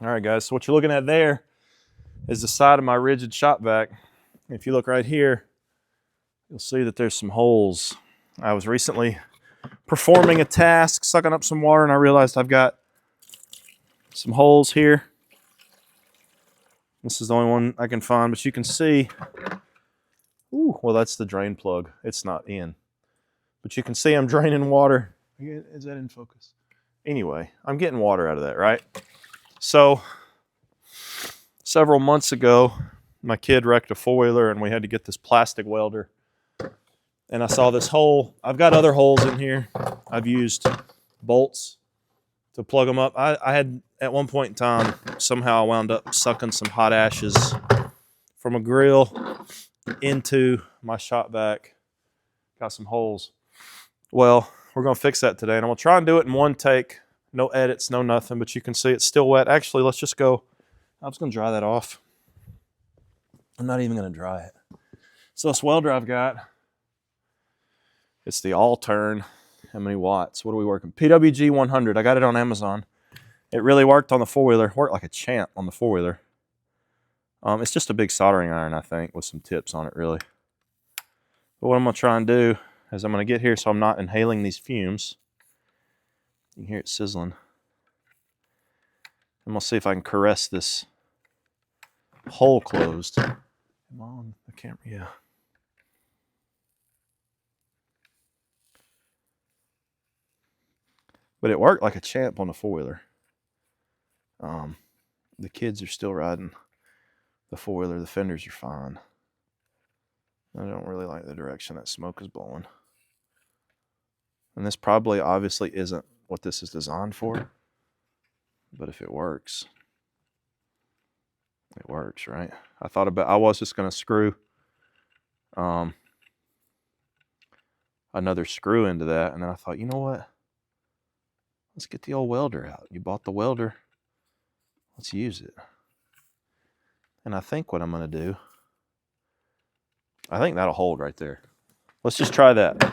All right, guys, so what you're looking at there is the side of my rigid shop vac. If you look right here, you'll see that there's some holes. I was recently performing a task, sucking up some water, and I realized I've got some holes here. This is the only one I can find, but you can see, ooh, well, that's the drain plug. It's not in. But you can see I'm draining water. Is that in focus? Anyway, I'm getting water out of that, right? So, several months ago, my kid wrecked a four-wheeler and we had to get this plastic welder. And I saw this hole. I've got other holes in here. I've used bolts to plug them up. I had, at one point in time, somehow I wound up sucking some hot ashes from a grill into my shop vac. Got some holes. Well, we're going to fix that today, and I'm going to try and do it in one take. No edits, no nothing, but you can see it's still wet. Actually, let's just go. I'm just going to dry that off. I'm not even going to dry it. So this welder I've got, it's the Allturn. How many watts? What are we working? PWG 100. I got it on Amazon. It really worked on the four-wheeler. Worked like a champ on the four-wheeler. It's just a big soldering iron, I think, with some tips on it, really. But what I'm going to try and do is I'm going to get here so I'm not inhaling these fumes. You can hear it sizzling. I'm going to see if I can caress this hole closed. Come on, the camera, yeah. But it worked like a champ on the four-wheeler. The kids are still riding the four-wheeler. The fenders are fine. I don't really like the direction that smoke is blowing. And this probably obviously isn't what this is designed for. But if it works, it works, right? I was just going to screw another screw into that. And then I thought, you know what? Let's get the old welder out. You bought the welder. Let's use it. And I think what I'm going to do, I think that'll hold right there. Let's just try that. You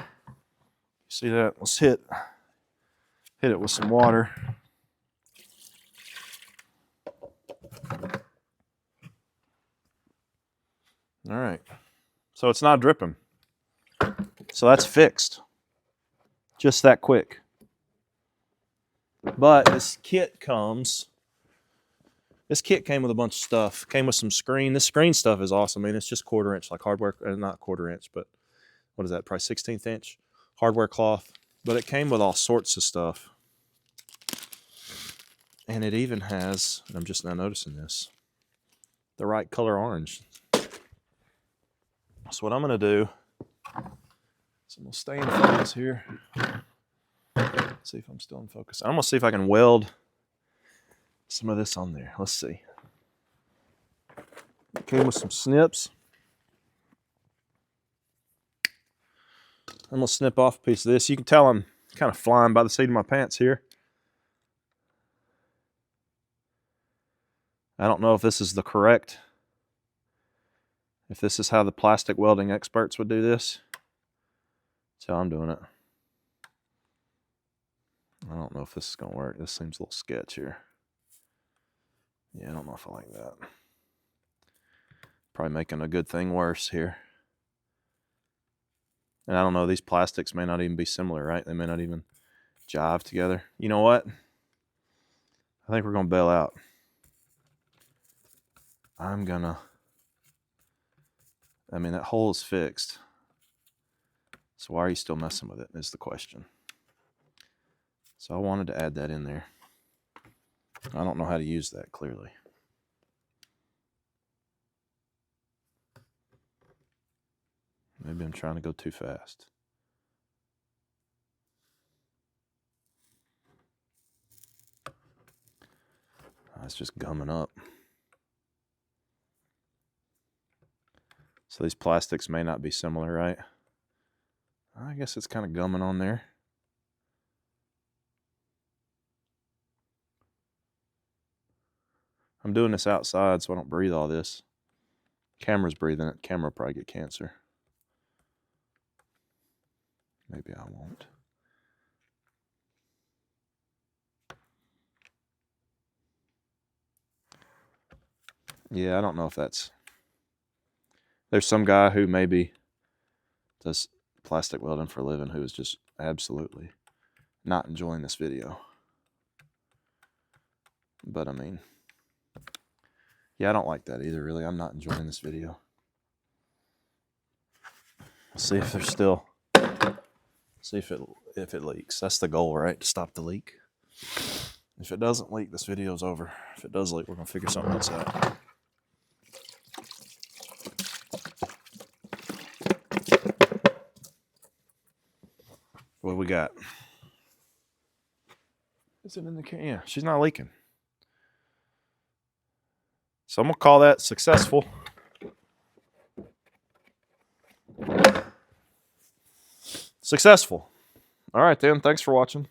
see that? Let's hit it with some water. All right. So it's not dripping. So that's fixed. Just that quick. But this kit came with a bunch of stuff. Came with some screen. This screen stuff is awesome. I mean, it's just 1/4 inch, like hardware, not 1/4 inch, but what is that? Probably 1/16 inch hardware cloth. But it came with all sorts of stuff. And it even has, and I'm just now noticing this, the right color orange. So what I'm going to do is I'm going to stay in focus here. Let's see if I'm still in focus. I'm going to see if I can weld some of this on there. Let's see. It came with some snips. I'm going to snip off a piece of this. You can tell I'm kind of flying by the seat of my pants here. I don't know if this is the correct, if this is how the plastic welding experts would do this. That's how I'm doing it. I don't know if this is going to work. This seems a little sketch here. Yeah, I don't know if I like that. Probably making a good thing worse here. And I don't know, these plastics may not even be similar, right? They may not even jive together. You know what? I think we're going to bail out. I mean, that hole is fixed. So why are you still messing with it is the question. So I wanted to add that in there. I don't know how to use that clearly. Maybe I'm trying to go too fast. It's just gumming up. So these plastics may not be similar, right? I guess it's kind of gumming on there. I'm doing this outside so I don't breathe all this. Camera's breathing it. Camera will probably get cancer. Maybe I won't. Yeah, I don't know if that's... There's some guy who maybe does plastic welding for a living who is just absolutely not enjoying this video. But I mean, yeah, I don't like that either, really. I'm not enjoying this video. Let's see if there's still... See if it leaks. That's the goal, right? To stop the leak. If it doesn't leak, this video's over. If it does leak, we're gonna figure something else out. What do we got? Is it in the can? Yeah, she's not leaking. So I'm gonna call that successful. Successful. All right then, thanks for watching.